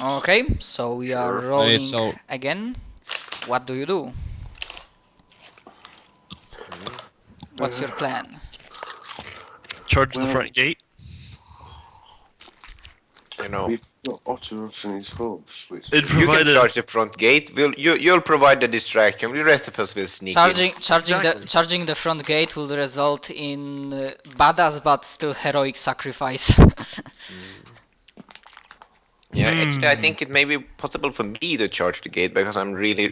Okay, so we are Sure. rolling so again. What do you do? What's your plan? Charge the Well- front gate. You know, we've got Otteros and his horse, which It is You can provided. charge the front gate. You'll provide the distraction. The rest of us will sneak in. Exactly. Charging the front gate will result in badass but still heroic sacrifice. Yeah, actually, I think it may be possible for me to charge the gate because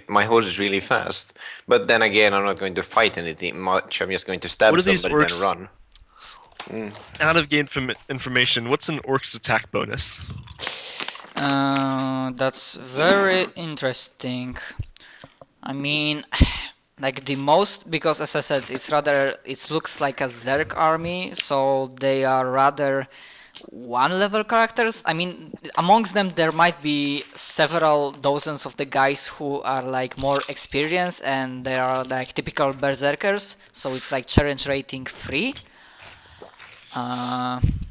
my horse is really fast. But then again, I'm not going to fight anything much. I'm just going to stab What are these somebody and orcs? run. Out of game information, what's an orc's attack bonus? That's very interesting. I mean, like the most, because as I said, it looks like a Zerg army, so they are rather one-level characters. I mean, amongst them there might be several dozens of the guys who are like more experienced, and they are like typical berserkers, so it's like challenge rating 3.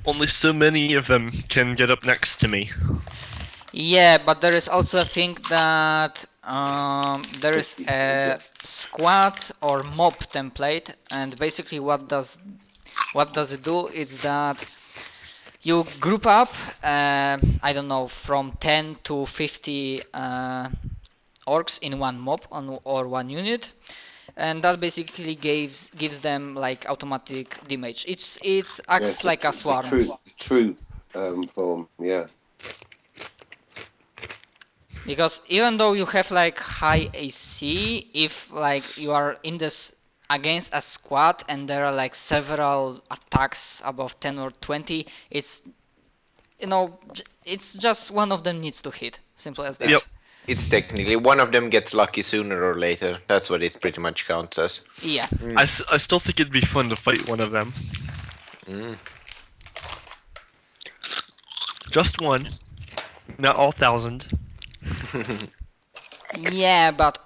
Only so many of them can get up next to me. Yeah, but there is also a thing that there is a squad or mob template, and basically what does it do is that you group up, I don't know, from 10 to 50 orcs in one mob or one unit, and that basically gives them like automatic damage. It acts like a swarm. True form, yeah. Because even though you have like high AC, if like you are in this against a squad and there are like several attacks above 10 or 20, it's, you know, it's just one of them needs to hit. Simple as that. Yep. It's technically one of them gets lucky sooner or later. That's what it pretty much counts as. Yeah. I still think it'd be fun to fight one of them. Just one. Not all 1,000. Yeah, but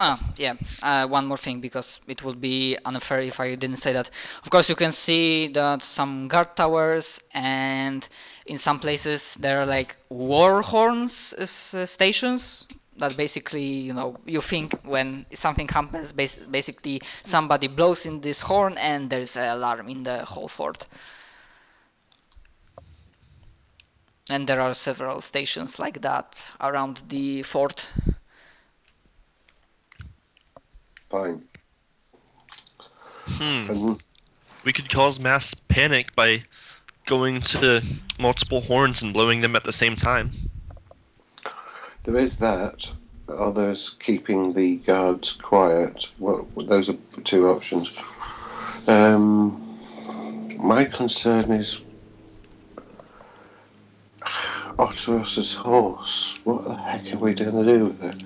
one more thing, because it would be unfair if I didn't say that. Of course, you can see that some guard towers, and in some places there are like war horns stations. That basically, you know, you think when something happens, basically somebody blows in this horn and there's an alarm in the whole fort. And there are several stations like that around the fort. Fine. We could cause mass panic by going to multiple horns and blowing them at the same time. There is that. Others keeping the guards quiet. Well, those are two options. My concern is Otteros's horse. What the heck are we going to do with it?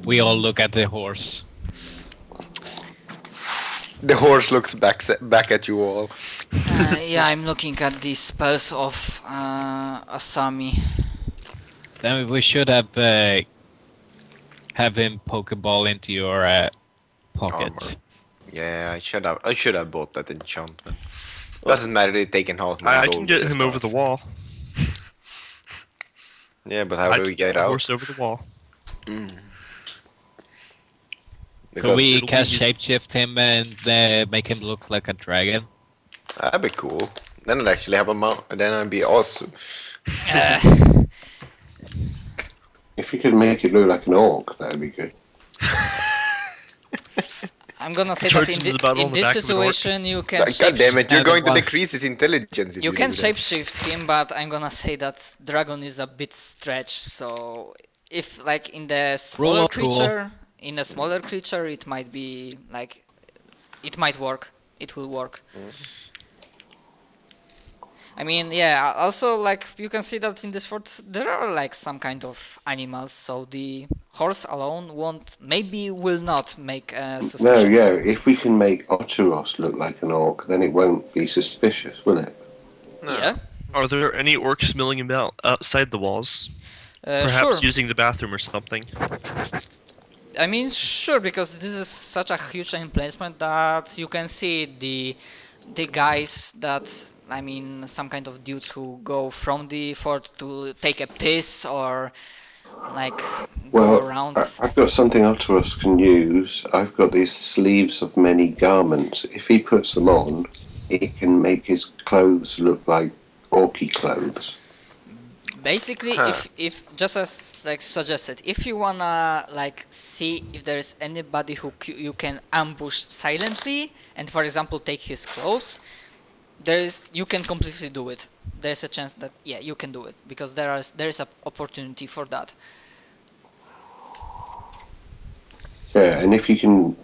we all look at the horse. The horse looks back at you all. Yeah, I'm looking at the spells of Asami. Then we should have him Pokeball into your pocket. Armor. Yeah, I should have bought that enchantment. Doesn't matter, they taken half my I gold can get this him over the time. wall. Yeah, but how do we get the out? horse over the wall. Could we it'll cast be- shapeshift him and make him look like a dragon? That'd be cool. Then I'd actually have a mount. Then I'd be awesome. If you could make it look like an orc, that would be good. I'm gonna say Charge that into the battle in on the this back of an orc. situation you can God damn it! You're I going don't to want- decrease his intelligence. If you can do that. shapeshift him, but I'm gonna say that dragon is a bit stretched. So if like in the smaller of cool. creature, it might be like, it might work. It will work. I mean, yeah, also like you can see that in this fort there are like some kind of animals, so the horse alone will not make a No, suspicion. yeah, if we can make Otteros look like an orc, then it won't be suspicious, will it? Yeah. Are there any orcs milling about outside the walls? Perhaps Sure. using the bathroom or something. I mean, sure, because this is such a huge emplacement that you can see the guys that I mean, some kind of dudes who go from the fort to take a piss or like go Well, around. I've got something Otterus can use. I've got these sleeves of many garments. If he puts them on, it can make his clothes look like orky clothes. Basically, Huh. if just as like suggested, if you wanna like see if there is anybody who you can ambush silently and, for example, take his clothes, you can completely do it. There's a chance that yeah you can do it because there is an opportunity for that. Yeah, and if you can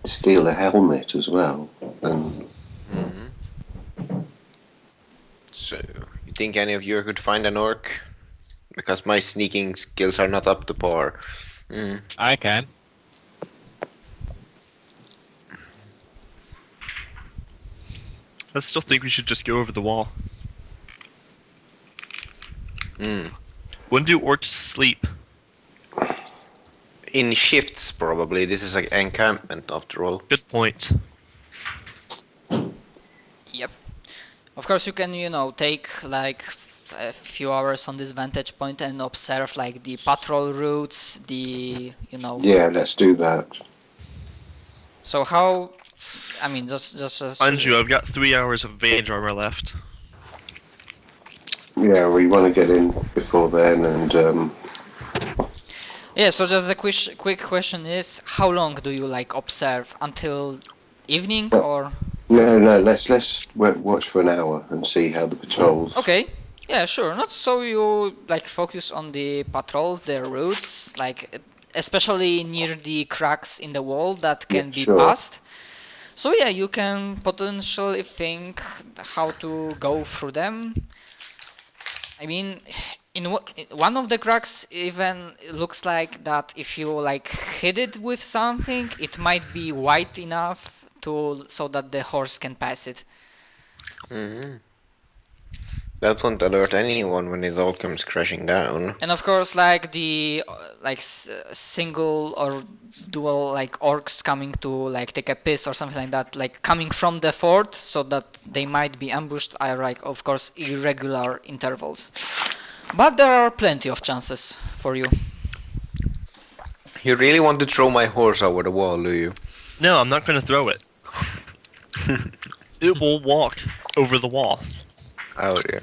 steal a helmet as well, then So, you think any of you could find an orc? Because my sneaking skills are not up to par. I can. I still think we should just go over the wall. When do orcs sleep? In shifts, probably. This is an encampment, after all. Good point. Yep. Of course, you can take like a few hours on this vantage point and observe like the patrol routes, the yeah, let's do that. So how? I mean, just Anju, I've got 3 hours of mage armor left. Yeah, we want to get in before then, and yeah. So just a quick question is, how long do you like observe until evening or? no, let's watch for an hour and see how the patrols. Okay. Yeah, sure. Not so you like focus on the patrols, their routes, like especially near the cracks in the wall that can Yeah, be sure. passed. So yeah, you can potentially think how to go through them. I mean, in one of the cracks even looks like that if you like hit it with something, it might be wide enough so that the horse can pass it. That won't alert anyone when it all comes crashing down. And of course, like the single or dual like orcs coming to like take a piss or something like that, like coming from the fort, so that they might be ambushed are like of course irregular intervals. But there are plenty of chances for you. You really want to throw my horse over the wall, do you? No, I'm not going to throw it. It will walk over the wall. Oh yeah.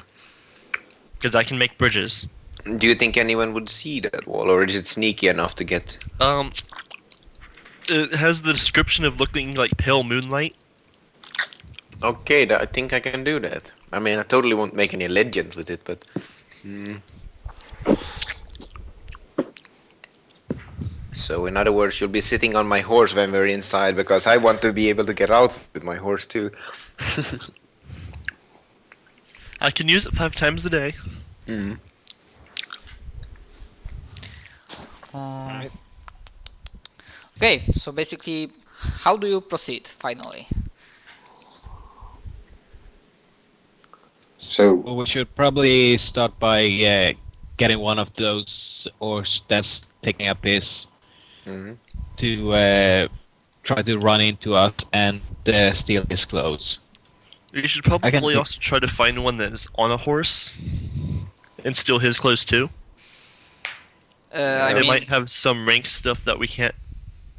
Because I can make bridges. Do you think anyone would see that wall, or is it sneaky enough to get? It has the description of looking like pale moonlight. Okay, I think I can do that. I mean, I totally won't make any legends with it, but. So, in other words, you'll be sitting on my horse when we're inside, because I want to be able to get out with my horse too. I can use it 5 times a day. Okay, so basically, how do you proceed finally? So Well, we should probably start by getting one of those orcs that's taking a piss to try to run into us and steal his clothes. You should I can probably do- also try to find one that is on a horse and steal his clothes too. I They mean, might have some rank stuff that we can't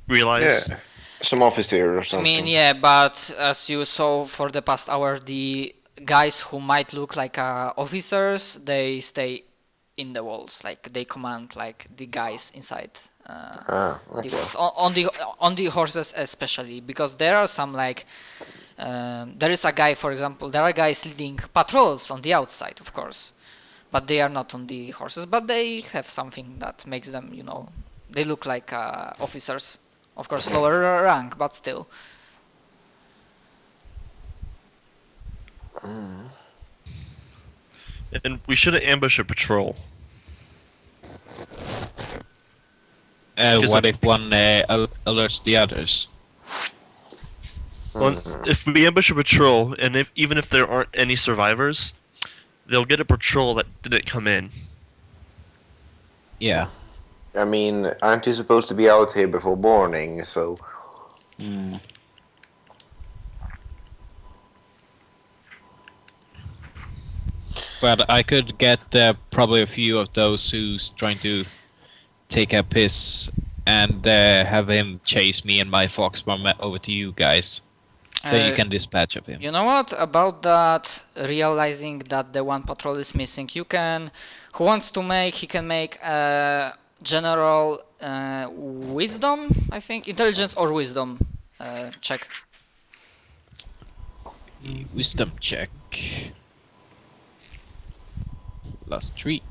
realize. Yeah, some officer or I something. mean, yeah, but as you saw for the past hour, the guys who might look like officers, they stay in the walls, like they command like the guys inside the Okay. walls. On the horses especially, because there are some like there is a guy, for example, there are guys leading patrols on the outside, of course, but they are not on the horses, but they have something that makes them, they look like officers. Of course, lower rank, but still. And we shouldn't ambush a patrol. Because What if- if one alerts the others? Well, if we ambush a patrol, and even if there aren't any survivors, they'll get a patrol that didn't come in. Yeah. I mean, aren't you supposed to be out here before morning? So. But I could get probably a few of those who's trying to take a piss and have him chase me and my fox bomb over to you guys. Then you can dispatch of him. You know what? About that, realizing that the one patrol is missing, you can... Who wants to make... He can make a general wisdom, I think? Intelligence or wisdom check. Wisdom check. +3.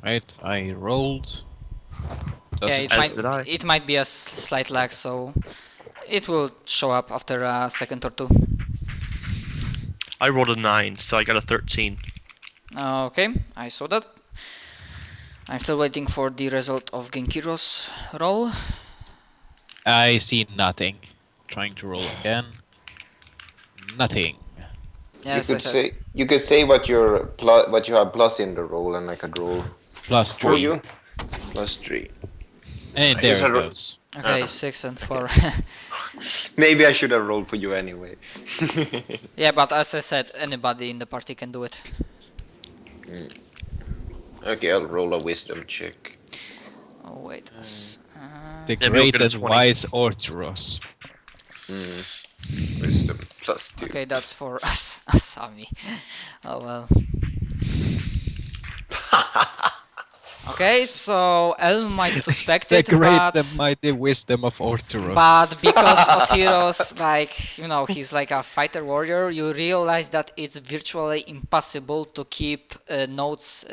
Right, I rolled. Yeah, Doesn't- it might be a slight lag, so it will show up after a second or two. I rolled a 9, so I got a 13. Okay, I saw that. I'm still waiting for the result of Genkiro's roll. I see nothing. Trying to roll again. Nothing. Yes, you I could said. say what you have plus in the roll, and I could roll +3. for you. +3. And I there guess it I ro- goes. Okay, 6 and 4. Maybe I should have rolled for you anyway. Yeah, but as I said, anybody in the party can do it. Okay, I'll roll a wisdom check. Oh wait. The Maybe we'll great get a and 20. wise Orthoros. Wisdom +2. Okay, that's for Asami. Oh well. Okay, so El might suspect The it, great but and mighty wisdom of Orthoros. because Otiros, like, you know, he's like a fighter warrior, you realize that it's virtually impossible to keep notes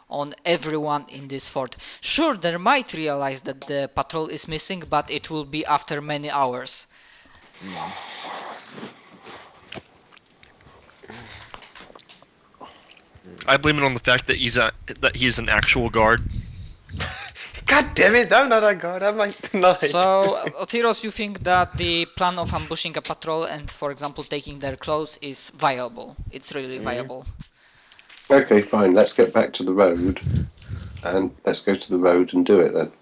on everyone in this fort. Sure, they might realize that the patrol is missing, but it will be after many hours. I blame it on the fact that he's an actual guard. God damn it! I'm not a god. I'm like knight. So, Otiros, you think that the plan of ambushing a patrol and, for example, taking their clothes is viable? It's really viable. Okay, fine. Let's get back to the road, and let's go to the road and do it then.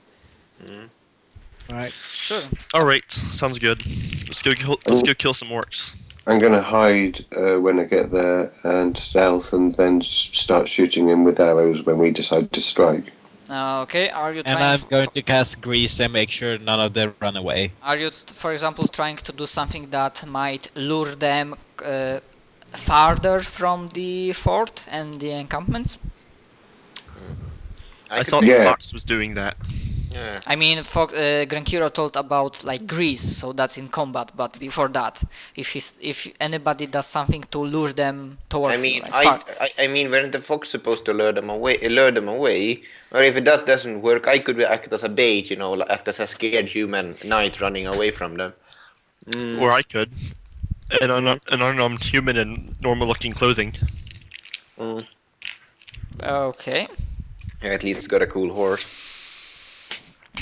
Right. Sure. All right, sounds good. Let's go kill some orcs. I'm going to hide when I get there and stealth, and then start shooting him with arrows when we decide to strike. Okay, are you And trying? I'm going to cast grease and make sure none of them run away. Are you, for example, trying to do something that might lure them farther from the fort and the encampments? I could thought think- Yeah. Fox was doing that. Yeah. I mean, Grankiro told about like grease, so that's in combat. But before that, if anybody does something to lure them towards, I mean, like, far. I mean, weren't the fox supposed to lure them away? Or if that doesn't work, I could act as a bait, you know, like act as a scared human knight running away from them. Or I could. And an unarmed human in normal-looking clothing. Okay. Yeah, at least got a cool horse.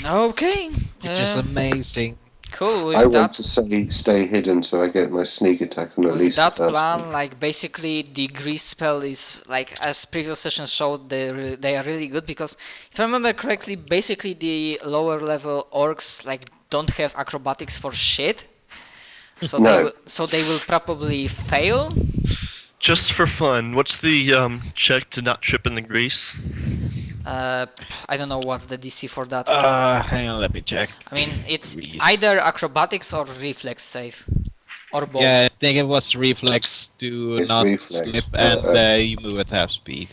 Okay. Which is amazing. Cool. With I that, want to stay hidden so I get my sneak attack on at with least that the first plan, one. like basically the grease spell is like, as previous sessions showed, they are really good because if I remember correctly, basically the lower level orcs like don't have acrobatics for shit. So No. they will probably fail. Just for fun, what's the check to not trip in the grease? I don't know what's the DC for that. Hang on, let me check. I mean, it's Grease. either acrobatics or reflex save, or both. Yeah, I think it was reflex to It's not reflex, slip, but, and you move at half speed.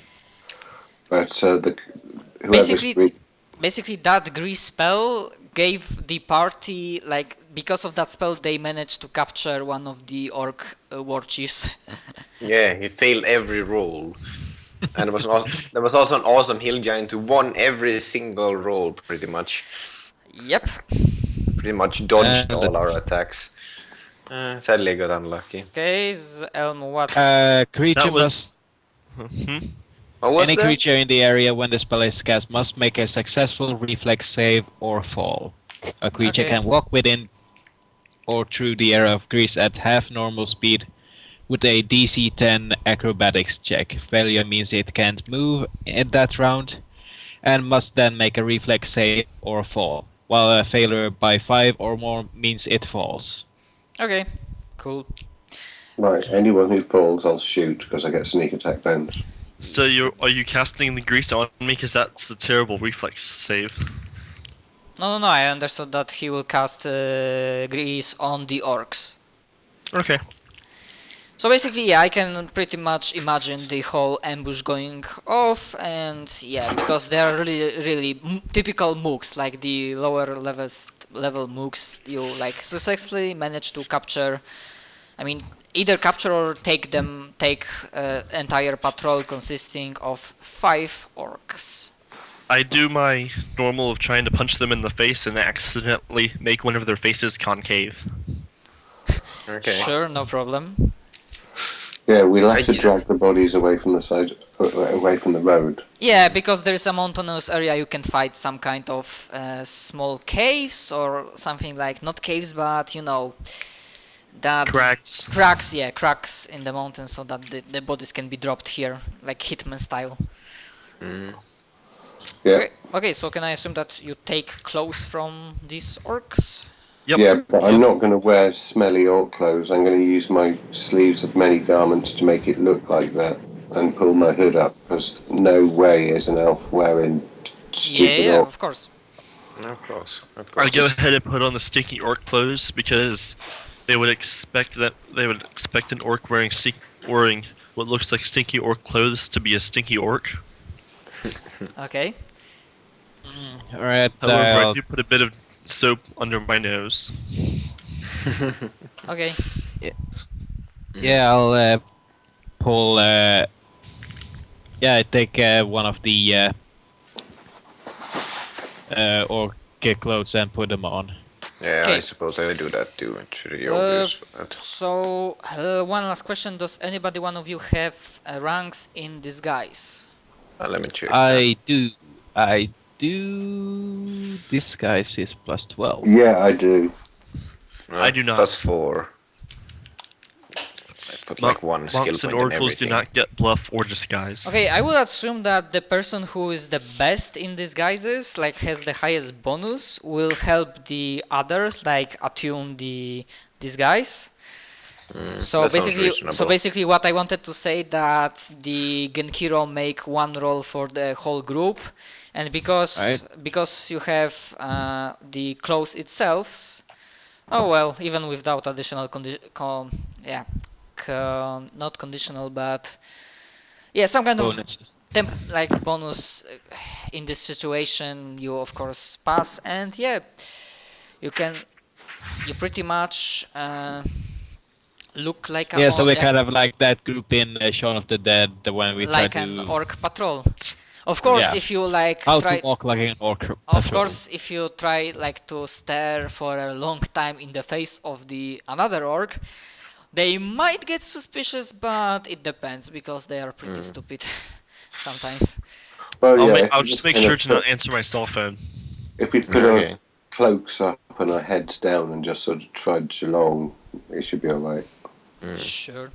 But Basically- Basically, that grease spell gave the party, like, because of that spell, they managed to capture one of the orc war chiefs. Yeah, he failed every roll. And there was also an awesome hill giant who won every single roll, pretty much. Yep. Pretty much dodged And all our that's- attacks. Sadly, I got unlucky. Okay, Elmo, what? Creature That was... What was any that? creature in the area when the spell is cast must make a successful reflex save or fall. A creature Okay. can walk within or through the area of grease at half normal speed with a DC 10 acrobatics check. Failure means it can't move in that round and must then make a reflex save or fall. while a failure by 5 or more means it falls. Okay, cool. Right, anyone who falls, I'll shoot because I get sneak attack bonus. So are you casting the grease on me? Because that's a terrible reflex save. No, I understood that he will cast grease on the orcs. Okay. So basically, yeah, I can pretty much imagine the whole ambush going off, and yeah, because they are really typical mooks, like the lower level mooks, you like successfully manage to capture. I mean, either capture or take entire patrol consisting of 5 orcs. I do my normal of trying to punch them in the face and accidentally make one of their faces concave. Okay. Sure, no problem. Yeah, we'll have to drag the bodies away from the side, away from the road. Yeah, because there is a mountainous area, you can find some kind of small caves or something like, not caves, but you know, that Cracks. cracks in the mountains, so that the bodies can be dropped here, like Hitman style. Yeah. Okay, so can I assume that you take clothes from these orcs? Yep. Yeah, but I'm not going to wear smelly orc clothes. I'm going to use my sleeves of many garments to make it look like that and pull my hood up, because no way is an elf wearing stupid Yeah, orc. of course. Of course. I go ahead and put on the stinky orc clothes because they would expect an orc wearing what looks like stinky orc clothes to be a stinky orc. Okay. Alright, However, I do put a bit of soap under my nose. Okay. yeah, I'll pull. I take one of the orc clothes and put them on. Yeah, Okay. I suppose I would do that too. It's pretty obvious for that. So, one last question. Does one of you have ranks in disguise? Let me check. I do. Disguise is plus 12. Yeah, I do. I do not. +4. I put like one skill Monks and point in oracles do everything. not get bluff or disguise. Okay, I would assume that the person who is the best in disguises, like has the highest bonus, will help the others, like attune the disguise. So that sounds basically, reasonable. what I wanted to say that the Genkiro make one roll for the whole group, and because you have the clothes itself, oh well, even without additional not conditional, but yeah, some kind Bonuses. of like bonus in this situation, you of course pass, and yeah, you pretty much look like a So we're kind of like that group in Shaun of the Dead when we like try an to orc patrol. Of course, Yeah. if you like how try, to walk like an orc. of patrol. course, if you try like to stare for a long time in the face of the another orc, they might get suspicious, but it depends because they are pretty stupid sometimes. Well, yeah, I'll just make sure to not answer my cell phone. If we put Okay. our cloaks up and our heads down and just sort of trudge along, it should be alright. Sure.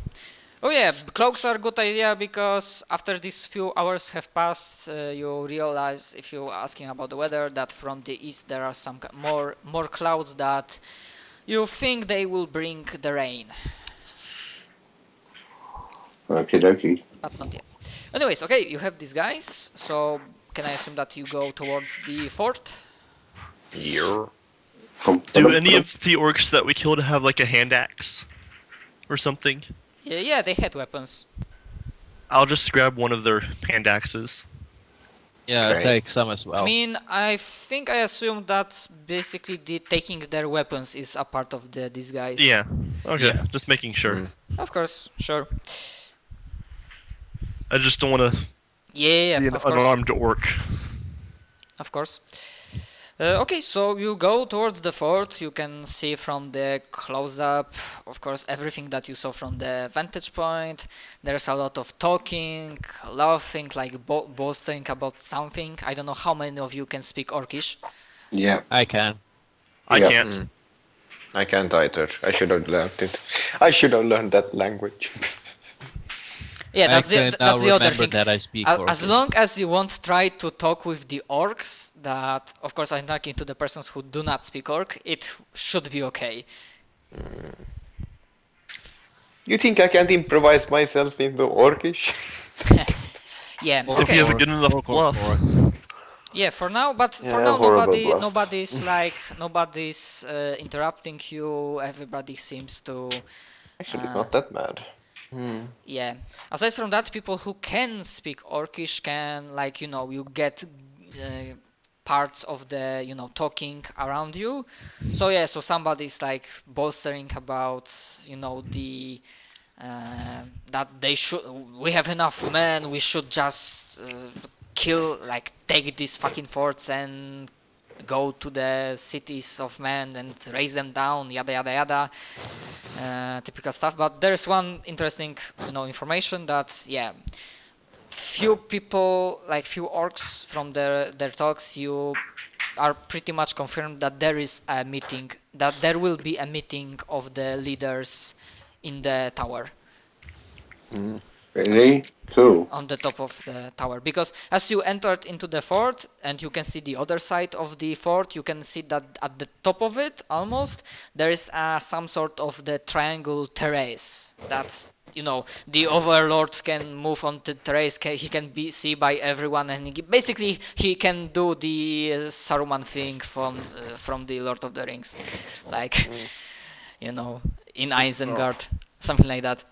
Oh yeah, cloaks are a good idea because after these few hours have passed, you realize, if you're asking about the weather, that from the east there are some more clouds that you think they will bring the rain, Okie dokie. but not yet. Anyways, okay, you have these guys, so can I assume that you go towards the fort? Yeah. Do any of the orcs that we killed have like a hand axe or something? Yeah, they had weapons. I'll just grab one of their hand axes. Yeah, Okay. take some as well. I mean, I think I assume that basically taking their weapons is a part of the disguise. Yeah. Okay. Yeah. Just making sure. Of course, sure. I just don't want to Yeah, be an of course. unarmed orc. Of course. Okay, so you go towards the fort. You can see from the close-up, of course, everything that you saw from the vantage point. There's a lot of talking, laughing, like both think about something. I don't know how many of you can speak Orcish. Yeah. I can. I Yeah. can't. I can't either. I should have learned it. I should have learned that language. Yeah, I can now that's the other remember thing. that I speak As Orcish. long as you won't try to talk with the orcs, that of course I'm talking to the persons who do not speak orc, it should be okay. You think I can't improvise myself into Orcish? Yeah, Orc, If you have a okay. good enough orc, bluff. orc. Yeah, for now, but for Yeah, now horrible bluff. nobody's interrupting you. Everybody seems to Actually, not that bad. yeah. Aside from that, people who can speak Orcish can, like, you get parts of the, talking around you. So yeah, so somebody's like bolstering about, the that we have enough men, we should just take these fucking forts and go to the cities of men and raise them down, yada yada yada. Typical stuff. But there's one interesting, information that, yeah, few people, like few orcs from their talks, you are pretty much confirmed that there is a meeting, that there will be a meeting of the leaders in the tower, Really? Cool. on the top of the tower. Because as you entered into the fort and you can see the other side of the fort, you can see that at the top of it, almost, there is some sort of the triangle terrace that, the overlord can move on the terrace. He can be seen by everyone, and basically he can do the Saruman thing from the Lord of the Rings, like in Isengard, something like that.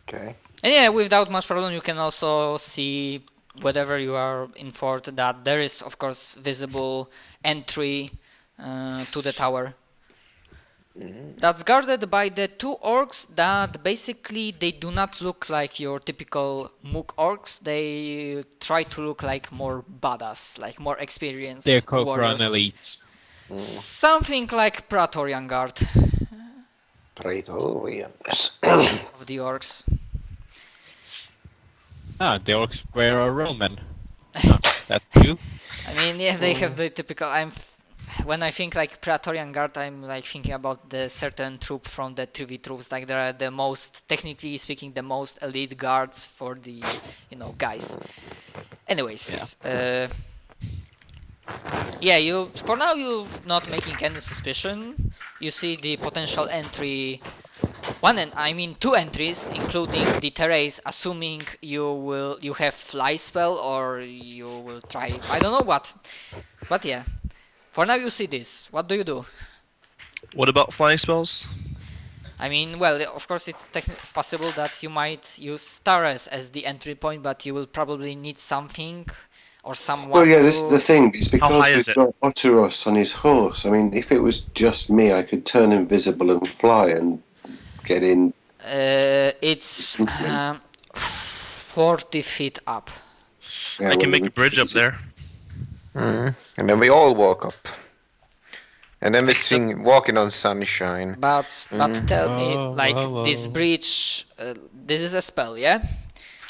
Okay. And yeah, without much problem, you can also see, whenever you are in fort, that there is of course visible entry to the tower. That's guarded by the two orcs that basically they do not look like your typical Mook orcs. They try to look like more badass, like more experienced They're Kokran warriors. elites. Something like Praetorian Guard Praetorians. of the orcs. Ah, the orcs were a Roman. Ah, that's you. I mean, yeah, they have the typical. When I think like Praetorian Guard, I'm like thinking about the certain troop from the 3v troops. Like they are the most, technically speaking, the most elite guards for the, guys. Anyways, yeah, you for now you're not making any suspicion. You see the potential entry. Two entries, including the terrace, assuming you have fly spell or you will try, I don't know what. But yeah, for now you see this. What do you do? What about flying spells? I mean, well, of course it's possible that you might use Taras as the entry point, but you will probably need something or someone. Well, yeah, this is the thing. It's How high because is we've it? got Oteros on his horse. I mean, if it was just me, I could turn invisible and fly and get in. It's 40 feet up. Yeah, I can well, make a bridge up there. And then we all walk up. And then we sing Walking on Sunshine. But tell me, Oh, like, oh, this oh. breach, this is a spell, yeah?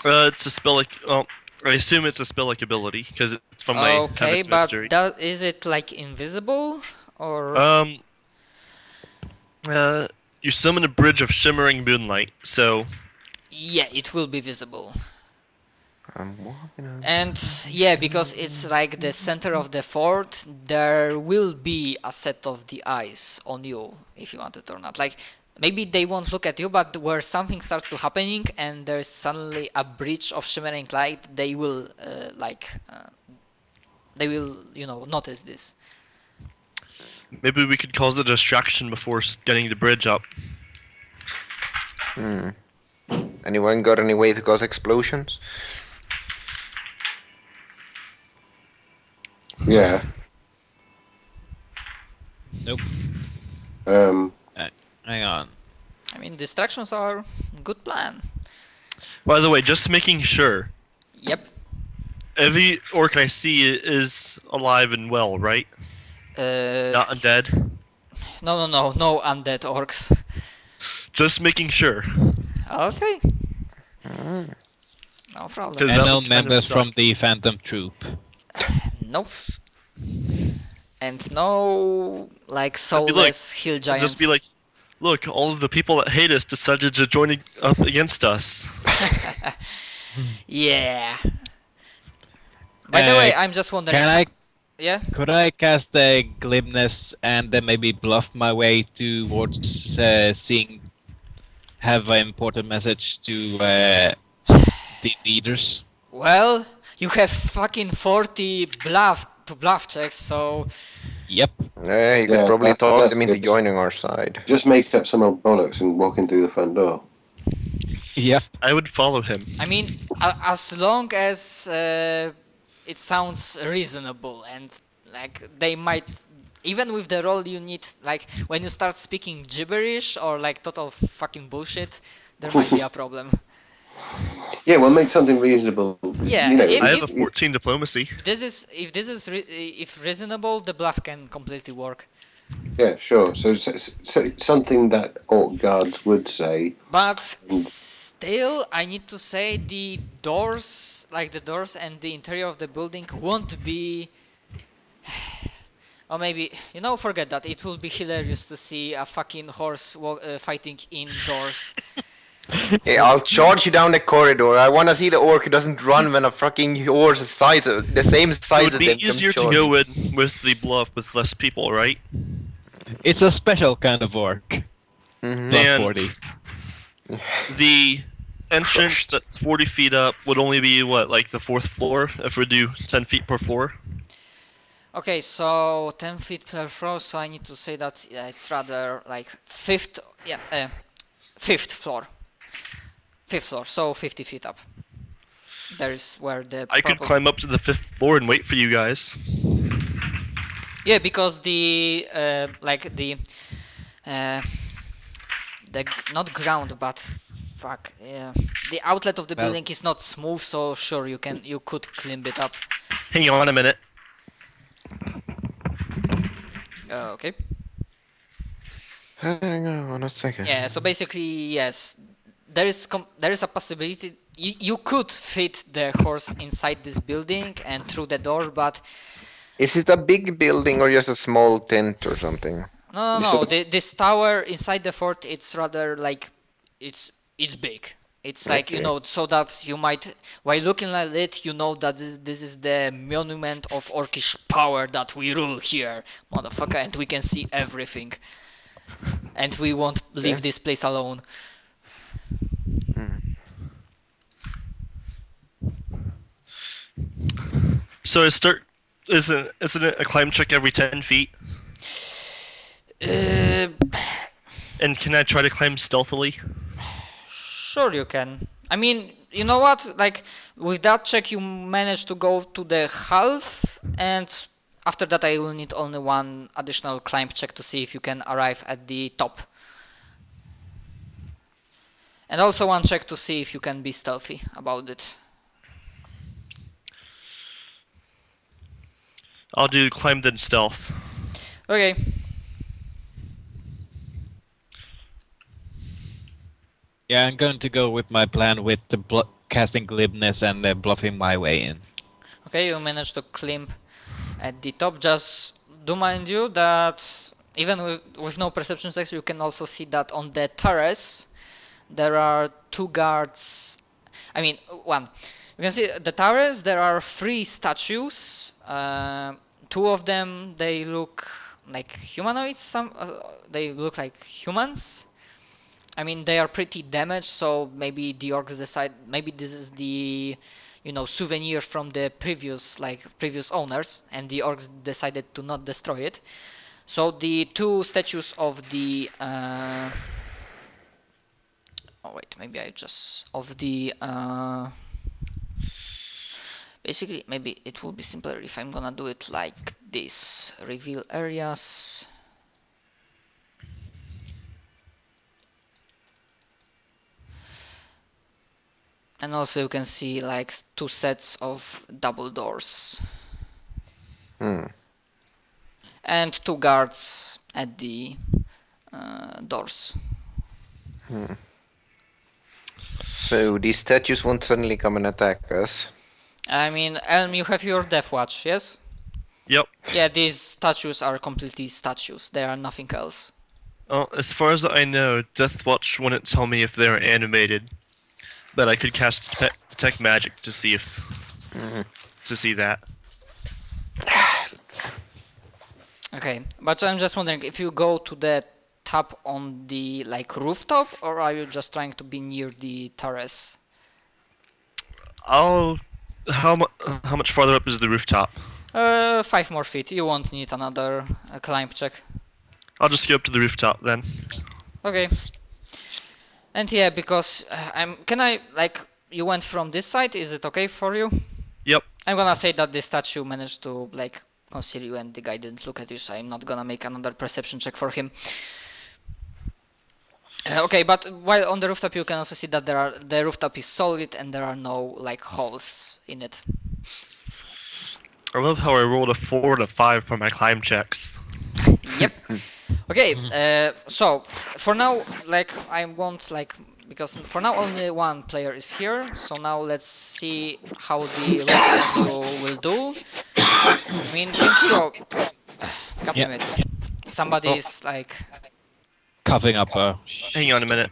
It's a spell like. Well, I assume it's a spell like ability because it's from my Okay, Heaven's but Mystery. is it like invisible or? You summon a bridge of shimmering moonlight, so Yeah, it will be visible. I'm walking on And yeah, because it's like the center of the fort, there will be a set of the eyes on you, if you want it or not. Like, maybe they won't look at you, but where something starts to happening and there's suddenly a breach of shimmering light, they will notice this. maybe we could cause a distraction before getting the bridge up. Anyone got any way to cause explosions? Yeah. Nope. Hang on. I mean, distractions are a good plan. By the way, just making sure, Yep. every orc I see is alive and well, right? Not undead. No undead orcs. Just making sure. Okay. No problem. 'Cause And that no would kind of members suck. from the Phantom Troop. Nope. And no, like, It'd be like- soulless hill giants. Just be like Look, all of the people that hate us decided to join up against us. Yeah. By the way, I'm just wondering. Can I? Yeah. Could I cast a glibness and then maybe bluff my way towards have an important message to the leaders? Well, you have fucking 40 bluff checks, so Yep. Yeah, you could Yeah, probably talk that's them into good. joining our side. Just make up some old bollocks and walk in through the front door. Yep. I would follow him. I mean, as long as it sounds reasonable and like they might, even with the role you need, like when you start speaking gibberish or like total fucking bullshit, there might be a problem. Yeah, well, make something reasonable. Yeah, you know, if- I have a 14 diplomacy. If this is if reasonable, the bluff can completely work. yeah, sure. So something that orc guards would say. But still, I need to say the doors, like the doors and the interior of the building won't be... Or maybe, you know, forget that. It will be hilarious to see a fucking horse fighting indoors. Hey, I'll charge you down the corridor. I want to see the orc who doesn't run when a fucking horse is the same It size would as be them. easier to go in with the bluff with less people, right? It's a special kind of orc. Mm-hmm. Plus And 40. the entrance that's 40 feet up would only be, what, like the 4th floor, if we do 10 feet per floor? Okay, so 10 feet per floor, so I need to say that it's rather like 5th floor. 5th floor, so 50 feet up. There is where the... I could climb up to the 5th floor and wait for you guys. Yeah, because the not ground, but fuck, the outlet of the Well- building is not smooth, so sure you could climb it up. Hang on a minute. Okay. Hang on a second. Yeah. So basically, yes, there is a possibility you could fit the horse inside this building and through the door, but Is it a big building or just a small tent or something? no. This tower inside the fort, it's rather like it's big. It's like, you Okay. know, so that you might, while looking at it, you know that this is the monument of orcish power that we rule here, motherfucker, and we can see everything. And we won't leave this place alone. So isn't it a climb check every 10 feet? Uh, And can I try to climb stealthily? Sure you can. I mean, you know what? Like, with that check you manage to go to the half, and after that I will need only one additional climb check to see if you can arrive at the top. And also one check to see if you can be stealthy about it. I'll do climb then stealth. Okay. Yeah, I'm going to go with my plan with the casting glibness and bluffing my way in. Okay, you managed to climb at the top. Just do mind you that even with no perception checks, you can also see that on the terrace there are 2 guards. I mean, one. You can see the terrace. There are 3 statues. 2 of them, they look like humanoids. They look like humans. I mean, they are pretty damaged, so maybe the orcs decide, maybe this is the, you know, souvenir from the previous owners, and the orcs decided to not destroy it. So the 2 statues of the basically, maybe it will be simpler if I'm gonna do it like this. Reveal areas. And also you can see like 2 sets of double doors. And 2 guards at the doors. So these statues won't suddenly come and attack us. I mean, Elm, you have your Death Watch, yes? Yep. Yeah, these statues are completely statues. They are nothing else. As far as I know, Deathwatch wouldn't tell me if they're animated, but I could cast detect magic to see if to see that. Okay, but I'm just wondering if you go to the top on the like rooftop, or are you just trying to be near the terrace? How much farther up is the rooftop? 5 more feet. You won't need another climb check. I'll just go up to the rooftop then. Okay. And yeah, because can I like you went from this side? Is it okay for you? Yep. I'm gonna say that the statue managed to like conceal you, and the guy didn't look at you, so I'm not gonna make another perception check for him. Okay, but while on the rooftop, you can also see that the rooftop is solid and there are no like holes in it. I love how I rolled a 4 and a 5 for my climb checks. Yep. Okay. So for now, like I won't like because for now only one player is here. So now let's see how the rest of you will do. I mean, Kinkiro, come Yeah. to it. Somebody is like. Coughing up a... Hang on a minute.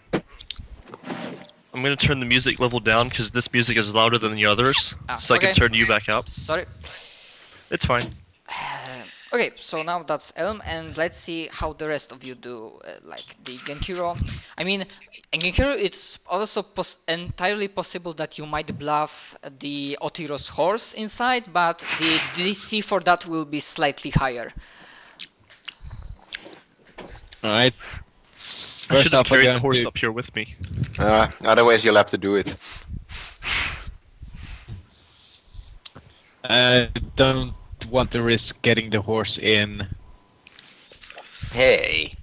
I'm gonna turn the music level down because this music is louder than the others, so I Okay. can turn you back up. Sorry. It's fine. Okay, so now that's Elm, and let's see how the rest of you do, like the Genkiro. I mean, in Genkiro, it's also entirely possible that you might bluff the Otiro's horse inside, but the DC for that will be slightly higher. Alright. I should have carried the I'm horse going up here with me. Otherwise, you'll have to do it. I don't want to risk getting the horse in. Hey.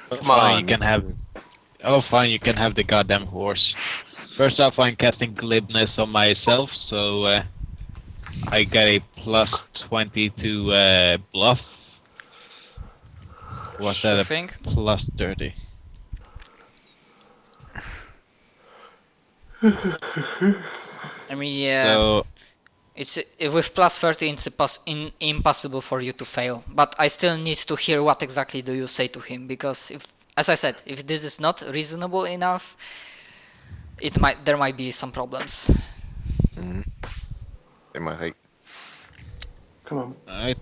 Come Fine, on. you can have... Oh, fine, you can have the goddamn horse. First off, I'm casting glibness on myself, so I get a plus 20 to bluff. What's Sure that? A thing. plus 30. I mean, yeah, So, it's with plus 30, it's impossible for you to fail. But I still need to hear what exactly do you say to him, because if, as I said, if this is not reasonable enough, there might be some problems. They might like. Come on. alright.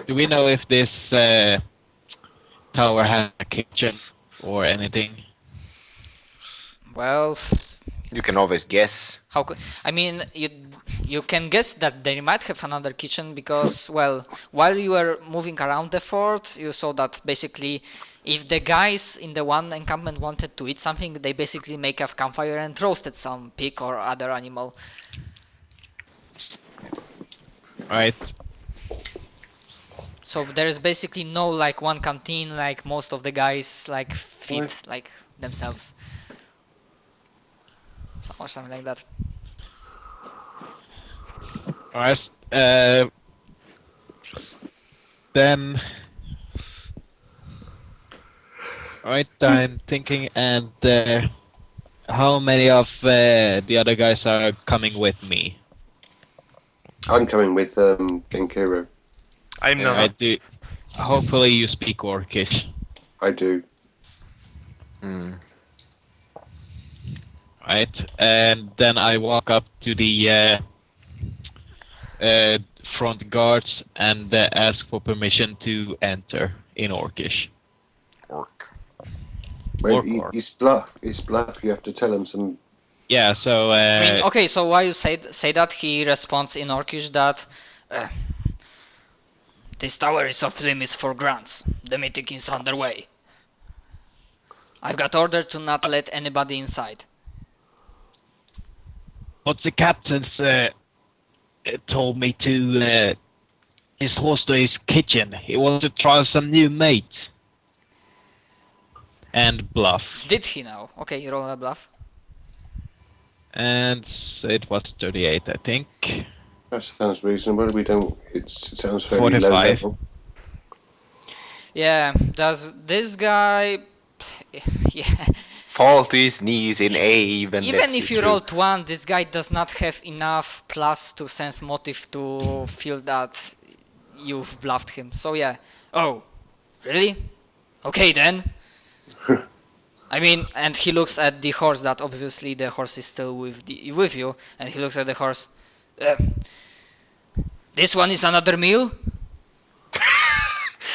Do we know if this tower has a kitchen or anything? Well, You can always guess. I mean, you can guess that they might have another kitchen because, well, while you were moving around the fort, you saw that basically, if the guys in the one encampment wanted to eat something, they basically make a campfire and roasted some pig or other animal. Right. So there is basically no like one canteen like most of the guys like feed like themselves. Or something like that. Alright. Then. Alright, I'm thinking, and how many of the other guys are coming with me? I'm coming with Genkiro. I'm not. I do. Hopefully, you speak Orcish. I do. Right, and then I walk up to the front guards and ask for permission to enter in Orcish. Orc. Wait, Orc. it's bluff. It's bluff. You have to tell him some. Yeah, so I mean, okay, so while you say that, he responds in Orcish that this tower is off limits for grunts. The meeting is underway. I've got order to not let anybody inside. but the captain's told me to his horse to his kitchen. He wants to try some new mates. And bluff. Did he now? Okay, you roll a bluff. And it was 38, I think. That sounds reasonable. We don't. It sounds fairly 45. low level. Yeah, does this guy... yeah. Fall to his knees in A even. Even if you rolled 1, this guy does not have enough plus to sense motive to feel that you've bluffed him. So yeah. Oh, really? Okay then. I mean, and he looks at the horse. That obviously the horse is still with you, and he looks at the horse. This one is another meal.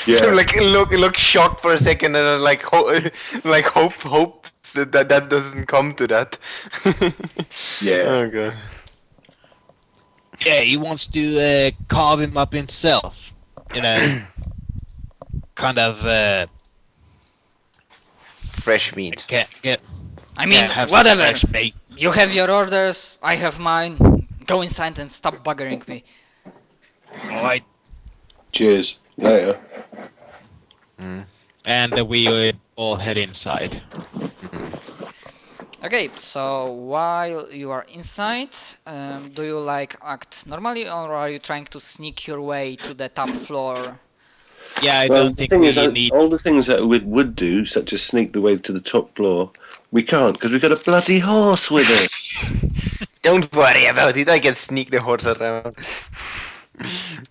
Yeah. Like look shocked for a second, and then like hope that doesn't come to that. Yeah. Oh god. Yeah, he wants to carve him up himself. You know, kind of Fresh meat. get. I mean, have some whatever. fresh meat. You have your orders. I have mine. Go inside and stop buggering me. Alright. Cheers. Later. And we all head inside. Okay, so while you are inside, do you like act normally, or are you trying to sneak your way to the top floor? Yeah, I Well, don't the think thing we is, need. all the things that we would do, such as sneak the way to the top floor, we can't because we've got a bloody horse with us. Don't worry about it. I can sneak the horse around.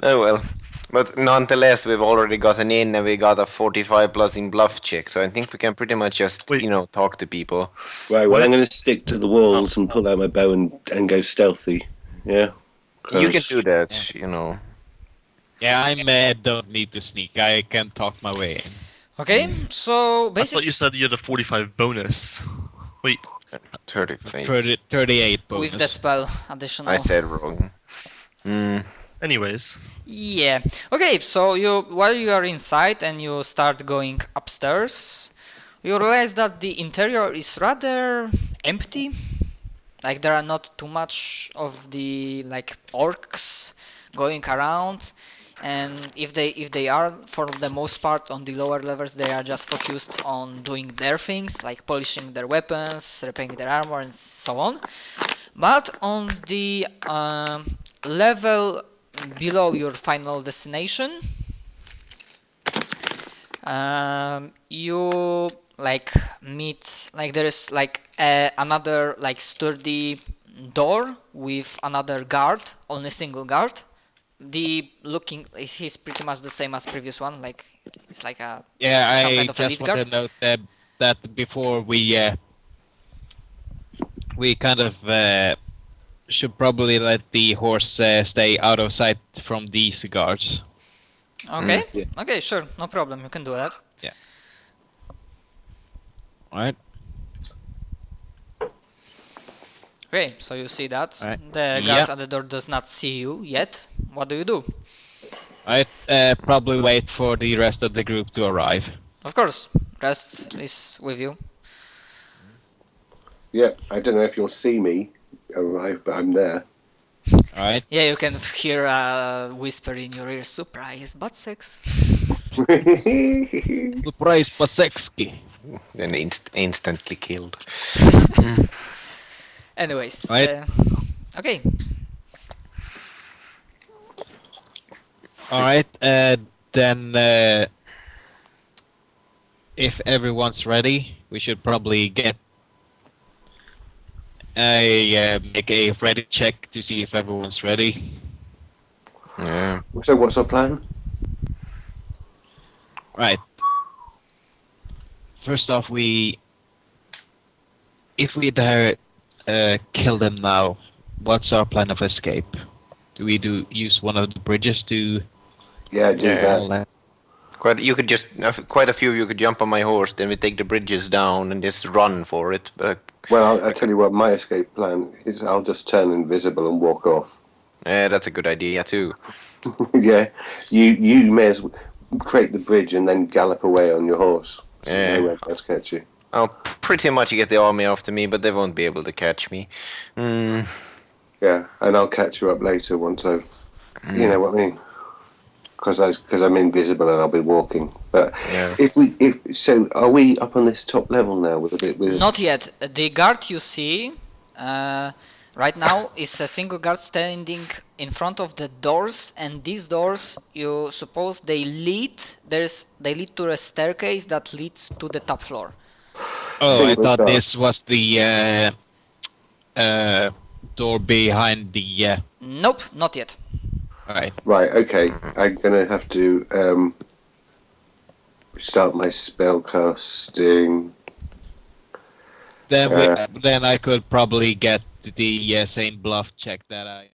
Oh well. But nonetheless, we've already gotten in, and we got a 45 plus in bluff check. So I think we can pretty much just, Wait. talk to people. Right, well, I'm going to stick to the walls and pull out my bow and go stealthy. Yeah? You can 'Cause- do that, Yeah, I'm don't need to sneak. I can talk my way in. Okay, so I thought basically you said you had a 45 bonus. Wait, 35. 38 bonus. with the spell additional. I said wrong. anyways. Yeah. Okay, so while you are inside and you start going upstairs, you realize that the interior is rather empty. Like there are not too much of the orcs going around, and if they are for the most part on the lower levels, they are just focused on doing their things, like polishing their weapons, repairing their armor, and so on. But on the level below your final destination, you meet there is another sturdy door with another guard, only single guard. He's pretty much the same as previous one, it's like a Yeah, some I kind of just elite want guard. to note that before we kind of should probably let the horse stay out of sight from these guards. Okay, Yeah. okay, sure, no problem, you can do that. Alright? Okay, so you see that Alright. the Yeah. guard at the door does not see you yet. What do you do? I'd probably wait for the rest of the group to arrive. Of course, rest is with you. Yeah, I don't know if you'll see me arrive, but I'm there. Alright? Yeah, you can hear a whisper in your ear, surprise, butt sex. Surprise Pasexki! Then instantly killed. Anyways, Right. okay. Alright, then if everyone's ready, we should probably make a ready check to see if everyone's ready. Yeah. So what's our plan? Right. First off, if we dare kill them now, what's our plan of escape? Do we use one of the bridges to Yeah, do Yeah. all that. that? Quite a few of you could jump on my horse, then we take the bridges down and just run for it. But Well, I'll tell you what, my escape plan is I'll just turn invisible and walk off. yeah, that's a good idea too. Yeah, you may as well create the bridge and then gallop away on your horse. So Yeah. no one else catch you. I'll pretty much get the army after me, but they won't be able to catch me. Yeah, and I'll catch you up later once I've, you know what I mean? Because I'm invisible and I'll be walking. But Yeah. so are we up on this top level now with it? Not yet. The guard you see right now is a single guard standing in front of the doors, and these doors, you suppose they lead to a staircase that leads to the top floor. Oh, I Single thought guard. this was the door behind the. Nope, not yet. Right. Right, okay. I'm gonna have to start my spell casting. Then I could probably get the same bluff check that I